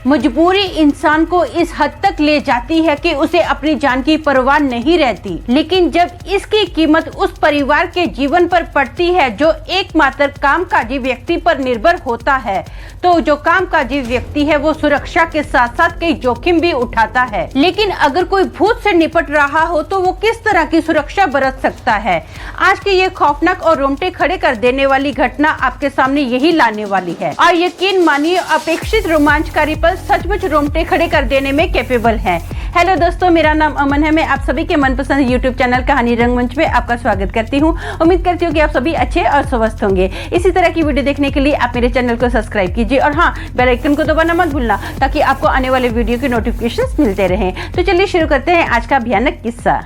मजबूरी इंसान को इस हद तक ले जाती है कि उसे अपनी जान की परवाह नहीं रहती, लेकिन जब इसकी कीमत उस परिवार के जीवन पर पड़ती है जो एकमात्र कामकाजी व्यक्ति पर निर्भर होता है, तो जो कामकाजी व्यक्ति है वो सुरक्षा के साथ साथ कई जोखिम भी उठाता है। लेकिन अगर कोई भूत से निपट रहा हो तो वो किस तरह की सुरक्षा बरत सकता है? आज की ये खौफनाक और रोंगटे खड़े कर देने वाली घटना आपके सामने यही लाने वाली है, और यकीन मानिए अपेक्षित रोमांचकारी पल सचमुच रोंगटे खड़े कर देने में कैपेबल है। हेलो दोस्तों, मेरा नाम अमन है। मैं आप सभी के मनपसंद यूट्यूब चैनल कहानी रंगमंच में आपका स्वागत करती हूँ। उम्मीद करती हूँ कि आप सभी अच्छे और स्वस्थ होंगे। इसी तरह की वीडियो देखने के लिए आप मेरे चैनल को सब्सक्राइब कीजिए और हाँ, बेल आइकन को दबाना मत भूलना ताकि आपको आने वाले वीडियो के नोटिफिकेशंस मिलते रहें। तो चलिए शुरू करते हैं आज का भयानक किस्सा।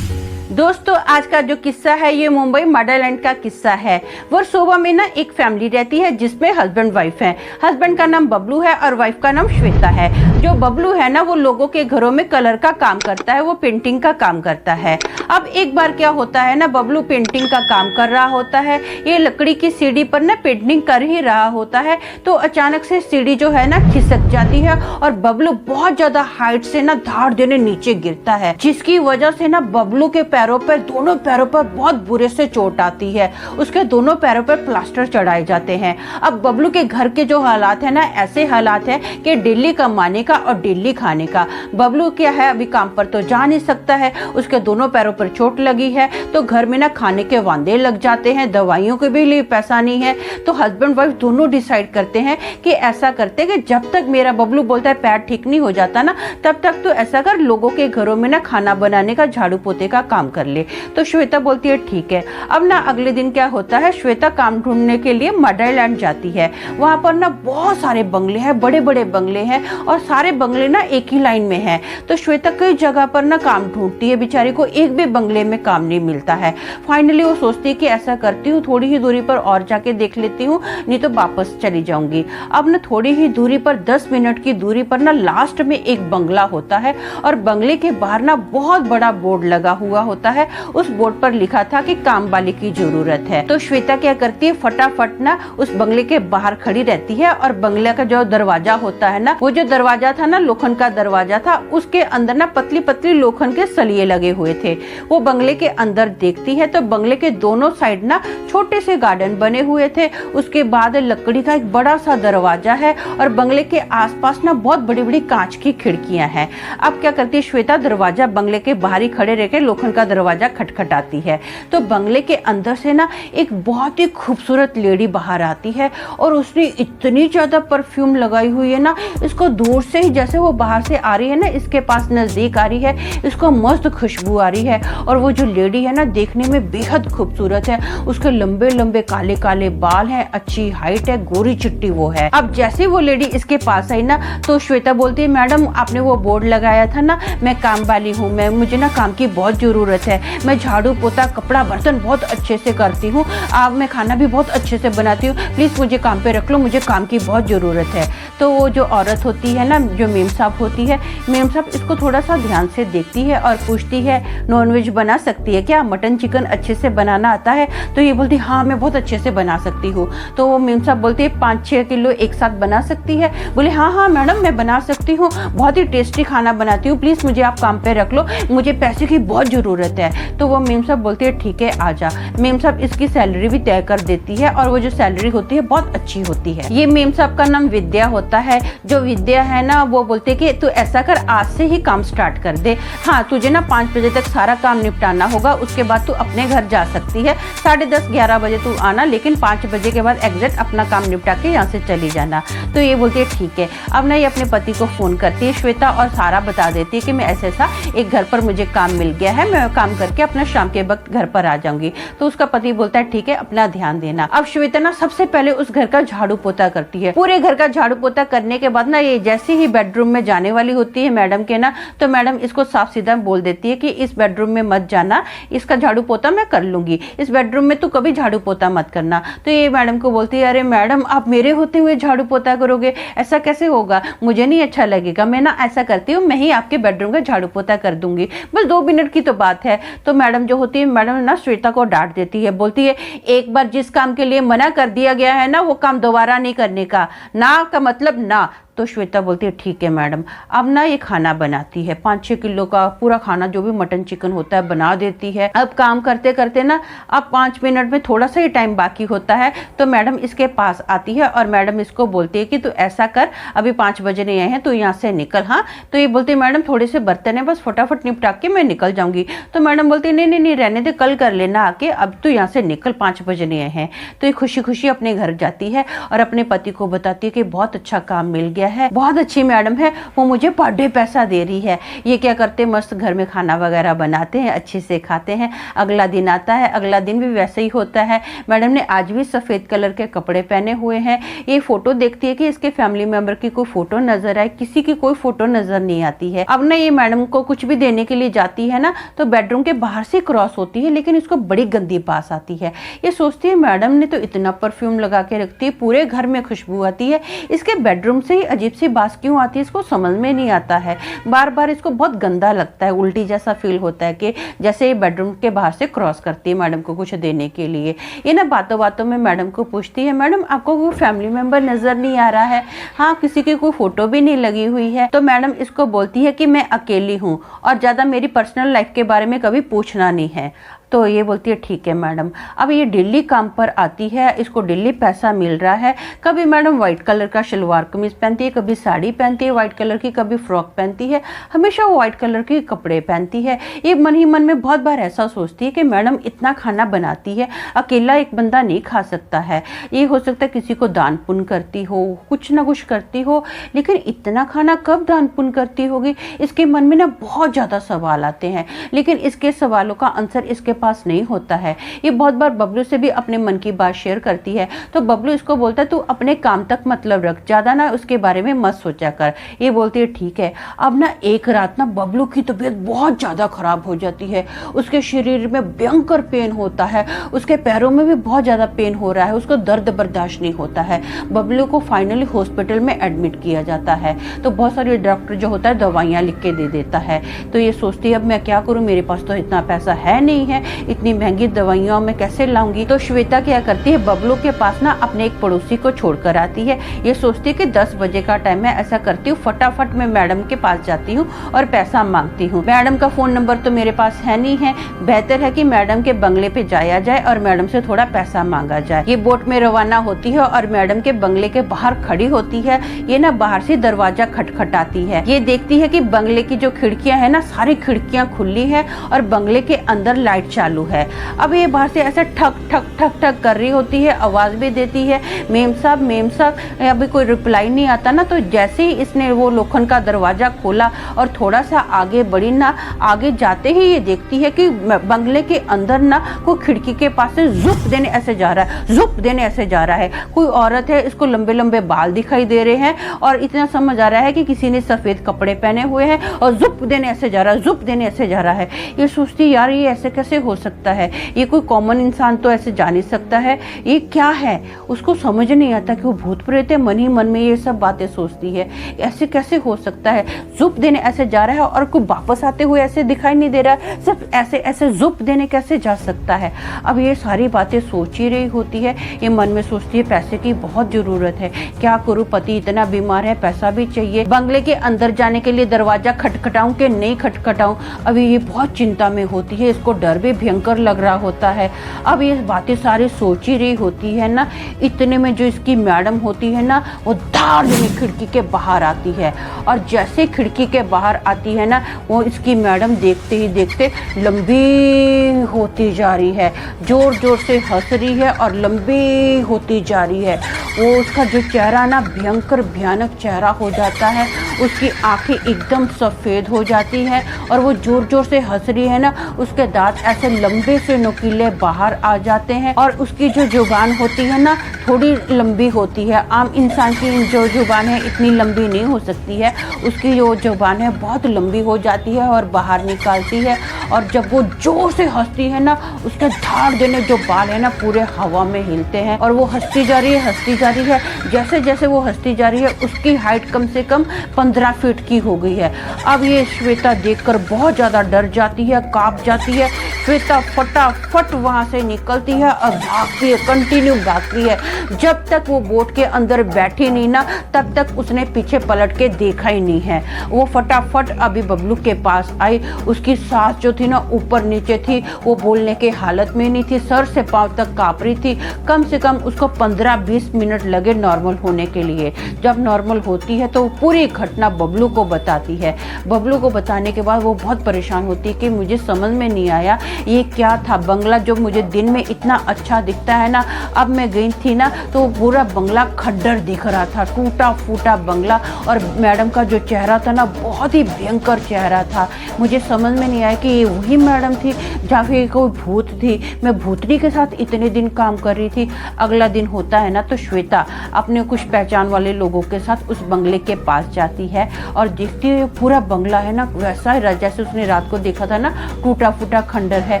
दोस्तों, आज का जो किस्सा है ये मुंबई मॉडलैंड का किस्सा है। वर्सोवा में ना एक फैमिली रहती है जिसमें हस्बैंड वाइफ है। हस्बैंड का नाम बबलू है और वाइफ का नाम श्वेता है। जो बबलू है ना वो लोगों के घरों में कलर का काम करता है, वो पेंटिंग का काम करता है। अब एक बार क्या होता है ना, बबलू पेंटिंग का काम कर रहा होता है, ये लकड़ी की सीढ़ी पर ना पेंटिंग कर ही रहा होता है, तो अचानक से सीढ़ी जो है ना खिसक जाती है और बबलू बहुत ज्यादा हाइट से ना धाड़ देने नीचे गिरता है, जिसकी वजह से ना बबलू के दोनों पैरों पर बहुत बुरे से चोट आती है। उसके दोनों पैरों पर प्लास्टर चढ़ाए जाते हैं। अब बबलू के घर के जो हालात है ना, ऐसे हालात है कि डेली कमाने का और डेली खाने का। बबलू क्या है, अभी काम पर तो जा नहीं सकता है, उसके दोनों पैरों पर चोट लगी है, तो घर में ना खाने के वांदे लग जाते हैं, दवाइयों के भी लिए पैसा नहीं है। तो हस्बैंड वाइफ दोनों डिसाइड करते हैं कि ऐसा करते कि जब तक मेरा बबलू बोलता है पैर ठीक नहीं हो जाता ना, तब तक तो ऐसा कर लोगों के घरों में ना खाना बनाने का, झाड़ू पोते का काम कर ले। तो श्वेता बोलती है ठीक है। अब ना अगले दिन क्या होता है, श्वेता काम ढूंढने के लिए मॉडलैंड जाती है। वहां पर ना बहुत सारे बंगले हैं, बड़े बड़े बंगले हैं, और सारे बंगले ना एक ही लाइन में हैं। तो श्वेता कई जगह पर ना काम ढूंढती है, बेचारी को एक भी बंगले में काम नहीं मिलता है। फाइनली वो सोचती है कि ऐसा करती हूँ, थोड़ी ही दूरी पर और जाके देख लेती हूँ, नहीं तो वापस चली जाऊंगी। अब ना थोड़ी ही दूरी पर 10 मिनट की दूरी पर ना लास्ट में एक बंगला होता है, और बंगले के बाहर ना बहुत बड़ा बोर्ड लगा हुआ होता है। उस बोर्ड पर लिखा था कि काम वाले की जरूरत है। तो श्वेता क्या करती है, फटाफट ना उस बंगले के बाहर खड़ी रहती है, और बंगले का जो दरवाजा होता है ना, वो जो दरवाजा था ना लोखंड का दरवाजा था, उसके अंदर ना पतली पतली लोखंड के सलिए लगे हुए थे। वो बंगले के अंदर देखती है तो बंगले के दोनों साइड ना छोटे से गार्डन बने हुए थे। उसके बाद लकड़ी का एक बड़ा सा दरवाजा है, और बंगले के आसपास ना बहुत बड़ी बड़ी कांच की खिड़कियां हैं। अब क्या करती है श्वेता, दरवाजा बंगले के बाहर ही खड़े रहकर लोखंड का दरवाजा खटखटाती है। तो बंगले के अंदर से ना एक बहुत ही खूबसूरत लेडी बाहर आती है, और उसने इतनी ज्यादा परफ्यूम लगाई हुई है ना, इसको दूर से ही जैसे वो बाहर से आ रही है ना, इसके पास नजदीक आ रही है, इसको मस्त खुशबू आ रही है। और वो जो लेडी है ना देखने में बेहद खूबसूरत है, उसके लंबे लंबे काले काले बाल हैं, अच्छी हाइट है, गोरी चिट्टी वो है। अब जैसे वो लेडी इसके पास आई ना, तो श्वेता बोलती है मैडम आपने वो बोर्ड लगाया था ना, मैं काम वाली हूँ, मुझे ना काम की बहुत जरूरत है, मैं झाड़ू पोता कपड़ा बर्तन बहुत अच्छे से करती हूँ, अब मैं खाना भी बहुत अच्छे से बनाती हूँ, प्लीज मुझे काम पे रख लो, मुझे काम की बहुत जरूरत है। तो वो जो औरत होती है ना, जो मेम साहब होती है, मेम साहब इसको थोड़ा सा ध्यान से देखती है और पूछती है नॉनवेज बना सकती है क्या, मटन चिकन अच्छे से बनाना आता है? तो ये बोलती हाँ मैं बहुत अच्छे से बना सकती हूँ। तो वो मेम साहब बोलती है 5-6 किलो एक साथ बना सकती है? बोले हाँ हाँ मैडम मैं बना सकती हूँ, बहुत ही टेस्टी खाना बनाती हूँ, प्लीज मुझे आप काम पे रख लो, मुझे पैसे की बहुत जरूरत है। तो वो मेम साहब बोलती है ठीक है आजा। मेम साहब इसकी सैलरी भी तय कर देती है, और वो जो सैलरी होती है बहुत अच्छी होती है। ये मेम साहब का नाम विद्या होता है। जो विद्या है ना, वो बोलते हैं कि तू ऐसा कर, आज से ही काम स्टार्ट कर दे। हाँ तुझे ना 5 बजे तक सारा काम निपटाना होगा, उसके बाद तू अपने घर जा सकती है। 10:30-11 बजे तू आना, लेकिन 5 बजे के बाद एग्जैक्ट अपना काम निपटा के यहाँ से चली जाना। तो ये बोलती है ठीक है। अब ना ये अपने पति को फोन करती है श्वेता, और सारा बता देती है कि मैं ऐसा एक घर पर मुझे काम मिल गया है, मैं काम करके अपना शाम के वक्त घर पर आ जाऊंगी। तो उसका पति बोलता है ठीक है अपना ध्यान देना। अब श्वेता ना सबसे पहले उस घर का झाड़ू पोता करती है। पूरे घर का झाड़ू पोता करने के बाद ना ये जैसे ही बेडरूम में जाने वाली होती है मैडम के ना, तो मैडम इसको साफ सीधा बोल देती है कि इस बेडरूम में मत जाना, इसका झाड़ू पोता मैं कर लूंगी, इस बेडरूम में तू कभी झाड़ू पोता मत करना। तो ये मैडम को बोलती है अरे मैडम आप मेरे होते हुए झाड़ू पोता करोगे, ऐसा कैसे होगा, मुझे नहीं अच्छा लगेगा, मैं ना ऐसा करती हूँ मैं ही आपके बेडरूम का झाड़ू पोता कर दूंगी, बस 2 मिनट की तो बात है। तो मैडम जो होती है, मैडम ना श्वेता को डांट देती है, बोलती है एक बार जिस काम के लिए मना कर दिया गया है ना, वो काम दोबारा नहीं करने का, ना का मतलब ना, तो श्वेता बोलती है ठीक है मैडम। अब ना ये खाना बनाती है, 5-6 किलो का पूरा खाना जो भी मटन चिकन होता है बना देती है। अब काम करते करते ना अब 5 मिनट में थोड़ा सा ही टाइम बाकी होता है तो मैडम इसके पास आती है और मैडम इसको बोलती है कि तू ऐसा कर, अभी 5 बजने आए हैं तो यहाँ से निकल। हाँ, तो ये बोलती है मैडम थोड़े से बर्तन है, बस फटाफट निपटा के मैं निकल जाऊंगी। तो मैडम बोलती है नहीं नहीं रहने दे, कल कर लेना आके, अब तो यहाँ से निकल, 5 बजने आए हैं। तो ये खुशी खुशी अपने घर जाती है और अपने पति को बताती है कि बहुत अच्छा काम मिल गया है, बहुत अच्छी मैडम है, वो मुझे पर डे पैसा दे रही है। ये क्या करते, मस्त घर में खाना वगैरह बनाते हैं, अच्छे से खाते हैं। अगला दिन आता है, अगला दिन भी वैसे ही होता है। मैडम ने आज भी सफेद कलर के कपड़े पहने हुए हैं। ये फोटो देखती है कि इसके फैमिली मेंबर की कोई फोटो नजर आए, किसी की कोई फोटो नजर नहीं आती है। अब ना ये मैडम को कुछ भी देने के लिए जाती है ना तो बेडरूम के बाहर से क्रॉस होती है, लेकिन इसको बड़ी गंदी पास आती है। ये सोचती है मैडम ने तो इतना परफ्यूम लगा के रखती है, पूरे घर में खुशबू आती है, इसके बेडरूम से ही अजीब सी बास क्यों आती है, इसको समझ में नहीं आता है। बार बार इसको बहुत गंदा लगता है, उल्टी जैसा फील होता है कि जैसे ये बेडरूम के बाहर से क्रॉस करती है मैडम को कुछ देने के लिए। ये ना बातों बातों में मैडम को पूछती है मैडम आपको कोई फैमिली मेंबर नजर नहीं आ रहा है? हाँ, किसी की कोई फोटो भी नहीं लगी हुई है। तो मैडम इसको बोलती है कि मैं अकेली हूँ और ज्यादा मेरी पर्सनल लाइफ के बारे में कभी पूछना नहीं है। तो ये बोलती है ठीक है मैडम। अब ये डेली काम पर आती है, इसको डेली पैसा मिल रहा है। कभी मैडम व्हाइट कलर का शलवार कमीज पहनती है, कभी साड़ी पहनती है व्हाइट कलर की, कभी फ्रॉक पहनती है, हमेशा वो व्हाइट कलर के कपड़े पहनती है। ये मन ही मन में बहुत बार ऐसा सोचती है कि मैडम इतना खाना बनाती है, अकेला एक बंदा नहीं खा सकता है। ये हो सकता है किसी को दान पुण्य करती हो, कुछ ना कुछ करती हो, लेकिन इतना खाना कब दान पुण्य करती होगी? इसके मन में ना बहुत ज़्यादा सवाल आते हैं, लेकिन इसके सवालों का आंसर इसके पास नहीं होता है। ये बहुत बार बबलू से भी अपने मन की बात शेयर करती है तो बबलू इसको बोलता है तू अपने काम तक मतलब रख, ज्यादा ना उसके बारे में मत सोचा कर। ये बोलती है ठीक है। अब ना एक रात ना बबलू की तबीयत बहुत ज्यादा खराब हो जाती है, उसके शरीर में भयंकर पेन होता है, उसके पैरों में भी बहुत ज्यादा पेन हो रहा है, उसको दर्द बर्दाश्त नहीं होता है। बबलू को फाइनली हॉस्पिटल में एडमिट किया जाता है तो बहुत सारे डॉक्टर जो होता है दवाइयाँ लिख के दे देता है। तो ये सोचती है अब मैं क्या करूँ, मेरे पास तो इतना पैसा है नहीं है, इतनी महंगी दवाइयां मैं कैसे लाऊंगी। तो श्वेता क्या करती है, बबलू के पास ना अपने एक पड़ोसी को छोड़कर आती है। ये सोचती है कि 10 बजे का टाइम है, ऐसा करती हूँ फटाफट मैं मैडम के पास जाती हूँ और पैसा मांगती हूँ। मैडम का फोन नंबर तो मेरे पास है नहीं है, बेहतर है कि मैडम के बंगले पे जाया जाए और मैडम से थोड़ा पैसा मांगा जाए। ये बोट में रवाना होती है और मैडम के बंगले के बाहर खड़ी होती है। ये ना बाहर से दरवाजा खटखटाती है, ये देखती है कि बंगले की जो खिड़कियां है ना सारी खिड़कियां खुली है और बंगले के अंदर लाइट चालू है। अब ये बाहर से ऐसे ठक ठक ठक ठक कर रही होती है, आवाज भी देती है मेम साहब, अभी कोई रिप्लाई नहीं आता ना। तो जैसे ही इसने वो लोखंड का दरवाजा खोला और थोड़ा सा आगे बढ़ी ना, आगे जाते ही ये देखती है कि बंगले के अंदर ना कोई खिड़की के पास से जुप देने ऐसे जा रहा है, जुप देने ऐसे जा रहा है। कोई औरत है, इसको लंबे लंबे बाल दिखाई दे रहे हैं और इतना समझ आ रहा है कि किसी ने सफेद कपड़े पहने हुए हैं और जुप देने ऐसे जा रहा है, जुप देने ऐसे जा रहा है। ये सोचती यार ये ऐसे कैसे हो सकता है, ये कोई कॉमन इंसान तो ऐसे जा नहीं सकता है, ये क्या है? उसको समझ नहीं आता कि वो भूत प्रेत है, मन ही मन में ये सब बातें सोचती है, ऐसे कैसे हो सकता है, जुप देने ऐसे जा रहा है और कोई वापस आते हुए ऐसे दिखाई नहीं दे रहा है, सिर्फ ऐसे ऐसे जुप देने कैसे जा सकता है। अब ये सारी बातें सोच ही रही होती है, ये मन में सोचती है पैसे की बहुत जरूरत है, क्या करूँ, पति इतना बीमार है, पैसा भी चाहिए, बंगले के अंदर जाने के लिए दरवाजा खटखटाऊं कि नहीं खटखटाऊं। अभी ये बहुत चिंता में होती है, इसको डर भी भयंकर लग रहा होता है। अब ये बातें सारी सोच ही रही होती है ना, इतने में जो इसकी मैडम होती है ना वो धाड़ देने खिड़की के बाहर आती है और जैसे खिड़की के बाहर आती है ना वो इसकी मैडम देखते ही देखते लंबी होती जा रही है, जोर जोर से हंस रही है और लंबी होती जा रही है। वो उसका जो चेहरा ना भयंकर भयानक चेहरा हो जाता है, उसकी आंखें एकदम सफ़ेद हो जाती है और वो जोर जोर से हंस रही है ना, उसके दांत ऐसे लंबे से नुकीले बाहर आ जाते हैं और उसकी जो जुबान होती है ना थोड़ी लंबी होती है, आम इंसान की जो जुबान है इतनी लंबी नहीं हो सकती है, उसकी जो जुबान है बहुत लंबी हो जाती है और बाहर निकालती है। और जब वो जोर से हंसती है ना उसके धाड़ देने जो बाल है ना पूरे हवा में हिलते हैं और वो हंसती जा रही है, हंसती जा रही है। जैसे जैसे वो हंसती जा रही है उसकी हाइट कम से कम 15 फीट की हो गई है। अब ये श्वेता देखकर बहुत ज़्यादा डर जाती है, कांप जाती है। श्वेता फटाफट वहाँ से निकलती है और भागती है, कंटिन्यू भागती है। जब तक वो बोट के अंदर बैठी नहीं ना, तब तक उसने पीछे पलट के देखा ही नहीं है। वो फटाफट अभी बबलू के पास आई। उसकी सांस जो थी ना ऊपर नीचे थी, वो बोलने के हालत में नहीं थी, सर से पांव तक कांप रही थी। कम से कम उसको 15-20 मिनट लगे नॉर्मल होने के लिए। जब नॉर्मल होती है तो पूरी घटना बबलू को बताती है। बबलू को बताने के बाद वो बहुत परेशान होती है कि मुझे समझ में नहीं आया ये क्या था। बंगला जो मुझे दिन में इतना अच्छा दिखता है ना, अब मैं गई थी ना तो पूरा बंगला खड्डर दिख रहा था, टूटा फूटा बंगला। और मैडम का जो चेहरा था ना, बहुत ही भयंकर चेहरा था। मुझे समझ में नहीं आया कि ये वही मैडम थी या फिर कोई भूत थी। मैं भूतनी के साथ इतने दिन काम कर रही थी। अगला दिन होता है ना तो श्वेता अपने कुछ पहचान वाले लोगों के साथ उस बंगले के पास जाती है और देखती है पूरा बंगला है ना वैसा ही, जैसे उसने रात को देखा था ना टूटा फूटा खंडर है,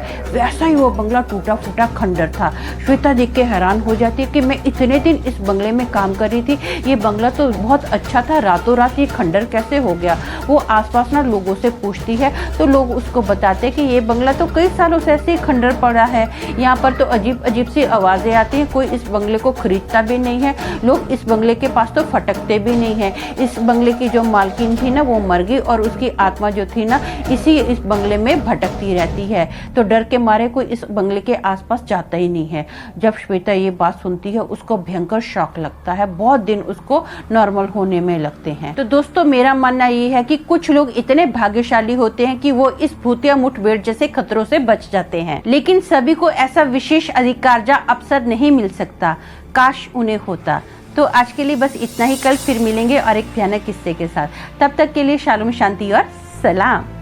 वैसा ही वो बंगला टूटा फूटा खंडर था। श्वेता देख के हैरान हो जाती है कि मैं इतने दिन इस बंगले में काम कर रही थी, ये बंगला तो बहुत अच्छा था, रातों रात ये खंडर कैसे हो गया। वो आसपास ना लोगों से पूछती है तो लोग उसको बताते हैं कि ये बंगला तो कई सालों से ऐसे ही खंडर पड़ा है, यहाँ पर तो अजीब अजीब सी आवाज़ें आती हैं, कोई इस बंगले को खरीदता भी नहीं है, लोग इस बंगले के पास तो फटकते भी नहीं है। इस बंगले की जो मालकिन थी ना वो मर गई और उसकी आत्मा जो थी ना इस बंगले में भटकती रहती है, तो डर के मारे कोई इस बंगले के आसपास जाता ही नहीं है। जब श्वेता ये बात सुनती है उसको भयंकर शॉक लगता है, बहुत दिन उसको नॉर्मल होने में लगते हैं। तो दोस्तों मेरा मानना ये है कि कुछ लोग इतने भाग्यशाली होते हैं कि वो इस भूतिया मुठभेड़ जैसे खतरों से बच जाते हैं, लेकिन सभी को ऐसा विशेष अधिकार या अवसर नहीं मिल सकता। काश उन्हें होता। तो आज के लिए बस इतना ही, कल फिर मिलेंगे और एक भयानक किस्से के साथ। तब तक के लिए शालोम, शांति और सलाम।